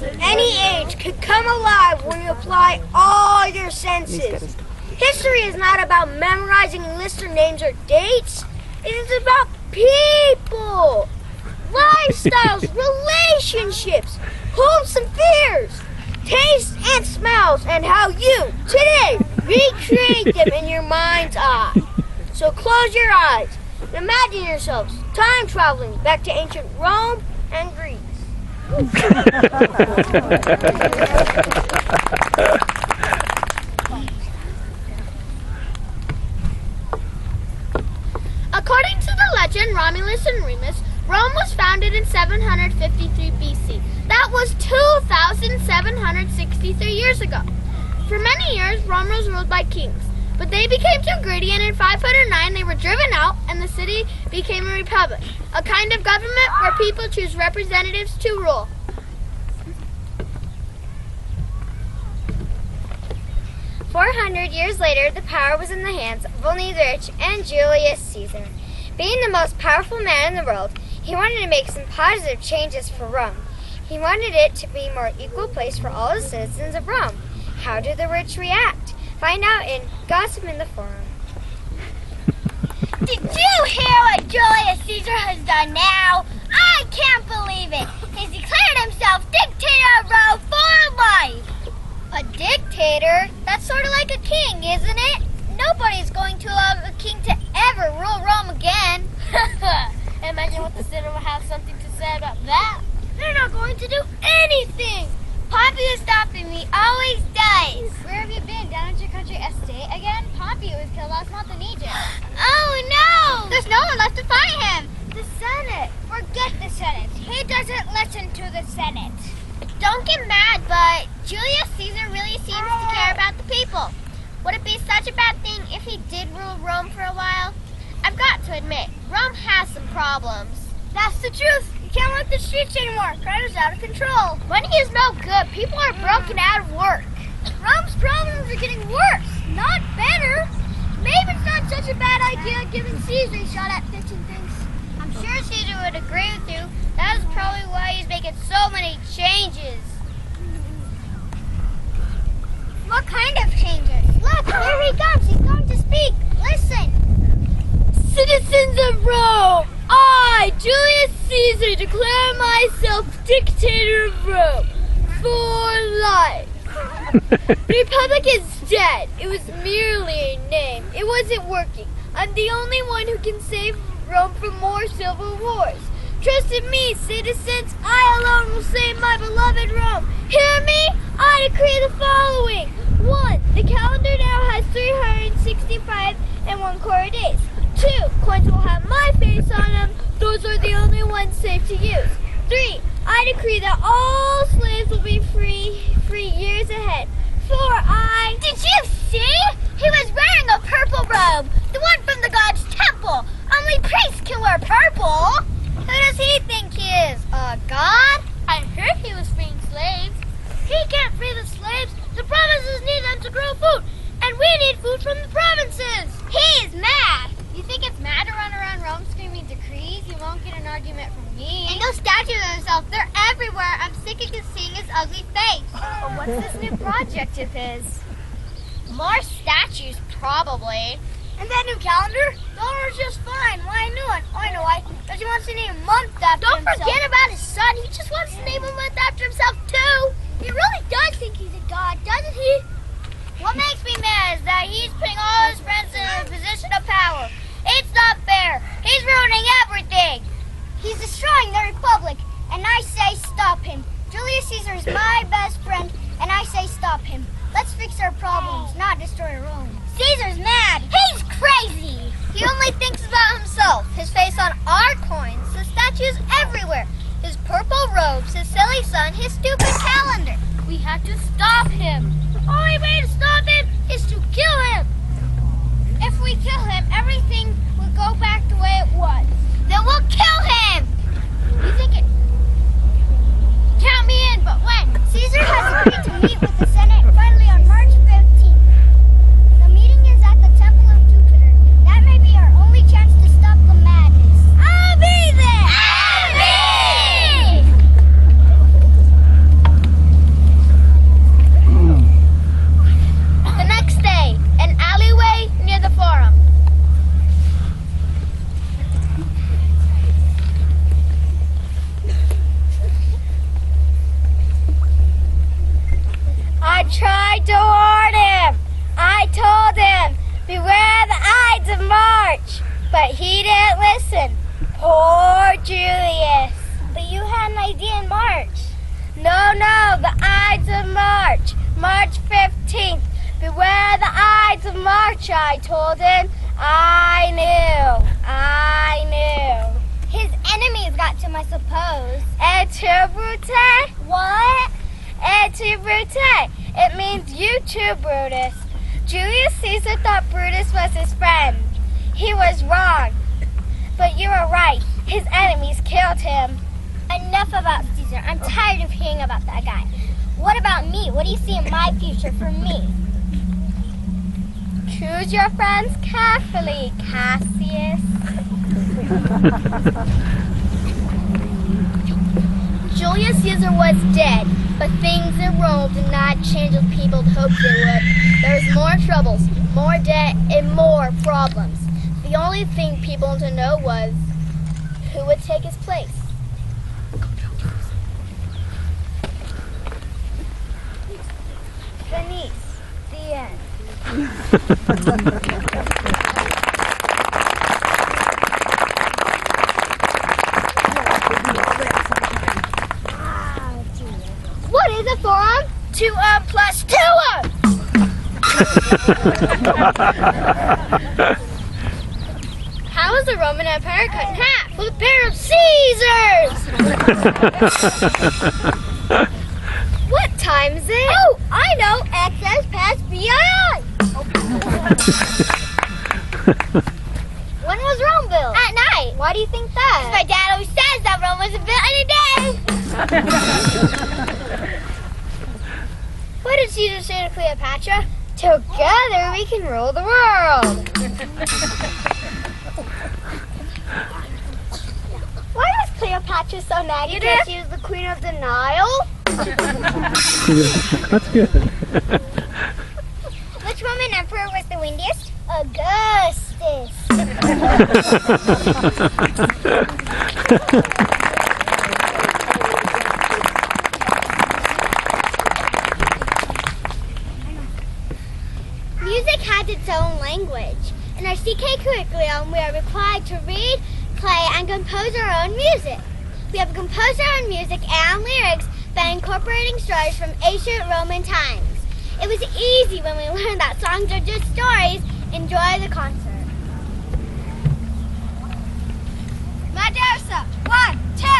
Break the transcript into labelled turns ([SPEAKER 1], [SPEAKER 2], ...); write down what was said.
[SPEAKER 1] Any age could come alive when you apply all your senses. History is not about memorizing lists or names or dates. It is about people, lifestyles, relationships, hopes and fears, tastes and smells, and how you, today, recreate them in your mind's eye. So close your eyes and imagine yourselves time traveling back to ancient Rome and Greece.
[SPEAKER 2] According to the legend, Romulus and Remus, Rome was founded in 753 BC. That was 2,763 years ago. For many years, Rome was ruled by kings, but they became too greedy, and in 509 they were driven out, and the city became a republic, a kind of government where people choose representatives to rule.
[SPEAKER 3] "400 years later, the power was in the hands of only the rich and Julius Caesar. Being the most powerful man in the world, he wanted to make some positive changes for Rome. He wanted it to be a more equal place for all the citizens of Rome. How do the rich react? Find out in Gossip in the Forum.
[SPEAKER 4] Did you hear what Julius Caesar has done now? I can't believe it. He's declared himself dictator of Rome for life.
[SPEAKER 3] A dictator? That's sort of like a king, isn't it? Nobody's going to allow a king to ever rule Rome again.
[SPEAKER 2] Imagine what the Senate will have something to say about that.
[SPEAKER 4] They're not going to do anything. Pompey is stopping me, always does.
[SPEAKER 3] Where have you been? Down at your country estate again? Pompey was killed last month in Egypt.
[SPEAKER 4] Oh no!
[SPEAKER 3] There's no one left to fight him.
[SPEAKER 4] The Senate. Forget the Senate. He doesn't listen to the Senate.
[SPEAKER 3] Don't get mad, but Julius Caesar really seems to care about the people. Would it be such a bad thing if he did rule Rome for a while? I've got to admit, Rome has some problems.
[SPEAKER 4] That's the truth. You can't walk the streets anymore. Crime is out of control.
[SPEAKER 2] Money is no good. People are broken out of work.
[SPEAKER 4] Rome's problems are getting worse, not better. Maybe it's not such a bad idea giving Caesar a shot at fixing things.
[SPEAKER 3] I'm sure Caesar would agree with you. That is probably why he's making so many changes.
[SPEAKER 4] What kind of changes? Look, here he comes. He's going to speak. Listen.
[SPEAKER 2] Citizens of Rome, I, Julius Caesar, declare myself dictator of Rome for life. The Republic is dead. It was merely a name. It wasn't working. I'm the only one who can save Rome from more civil wars. Trust in me, citizens. I alone will save my beloved Rome. Hear me? I decree the following. 1. The calendar now has 365 and 1/4 days. 2. Coins will have my face on them. Those are the only ones safe to use. 3. I decree that all slaves will be free years ahead. 4.
[SPEAKER 4] Did you see? He was wearing a purple robe. The one from the god's temple. Only priests can wear purple.
[SPEAKER 3] Who does he think he is? A god?
[SPEAKER 2] I heard he was freeing slaves.
[SPEAKER 4] He can't free the slaves. The provinces need them to grow food. And we need food from the provinces.
[SPEAKER 3] He is mad. You think it's mad to run around Rome screaming decrees? You won't get an argument from me. And those statues of himself, they're everywhere. I'm sick of seeing his ugly face. Well, what's this new project of his? More statues, probably.
[SPEAKER 4] And that new calendar? The owner's just fine. Why a new one? Oh, I know why. Because he wants to name a month after
[SPEAKER 2] Don't
[SPEAKER 4] himself.
[SPEAKER 2] forget about his son. He just wants to name a month after himself, too.
[SPEAKER 4] He really does think he's a god, doesn't he?
[SPEAKER 3] What makes me mad is that he's putting all his friends in a position of power. It's not fair. He's ruining everything.
[SPEAKER 4] He's destroying the Republic, and I say stop him. Julius Caesar is my best friend, and I say stop him. Let's fix our problems, not destroy Rome.
[SPEAKER 3] Caesar's mad. He's crazy. He only thinks about himself. His face on our coins, the statues everywhere. His purple robes, his silly son, his stupid calendar.
[SPEAKER 2] We have to stop him.
[SPEAKER 4] The only way to stop him is to kill him. If we kill him, everything will go back the way it was.
[SPEAKER 3] Then we'll kill him.
[SPEAKER 4] You think it... Count me in, but when? Caesar has agreed to meet with the Senate finally on March 15th. The meeting is at the Temple of Jupiter. That may be our only chance to stop the madness. I'll be there!
[SPEAKER 3] I'll be! tried to warn him. I told him, beware the Ides of March. But he didn't listen. Poor Julius.
[SPEAKER 4] But you had an idea in March.
[SPEAKER 3] No, the Ides of March. March 15th. Beware the Ides of March, I told him. I knew.
[SPEAKER 4] His enemies got to him, I suppose.
[SPEAKER 3] Et tu, Brute?
[SPEAKER 4] What?
[SPEAKER 3] Et tu, Brute? It means you too, Brutus. Julius Caesar thought Brutus was his friend. He was wrong. But you were right. His enemies killed him.
[SPEAKER 4] Enough about Caesar. I'm tired of hearing about that guy. What about me? What do you see in my future for me?
[SPEAKER 3] Choose your friends carefully, Cassius. Julius Caesar was dead, but things in Rome did not change as people hoped they would. There was more troubles, more debt, and more problems. The only thing people wanted to know was who would take his place.
[SPEAKER 4] Denise. The end.
[SPEAKER 3] What is a forum? 2 plus 2 How was the Roman Empire cut in half? With a pair of Caesars! What time is it?
[SPEAKER 4] Oh, I know. Access pass beyond. When was Rome built?
[SPEAKER 3] At night.
[SPEAKER 4] Why do you think that?
[SPEAKER 3] My dad always says that Rome wasn't built in a day. What did Caesar say to Cleopatra? Together we can rule the world. Why was Cleopatra so mad because she was the queen of the Nile?
[SPEAKER 5] That's good.
[SPEAKER 4] Which Roman emperor was the windiest? Augustus.
[SPEAKER 3] Music has its own language. In our CK curriculum, we are required to read, play, and compose our own music. We have composed our own music and lyrics by incorporating stories from ancient Roman times. It was easy when we learned that songs are just stories. Enjoy the concert. Madrasa, 1, 2.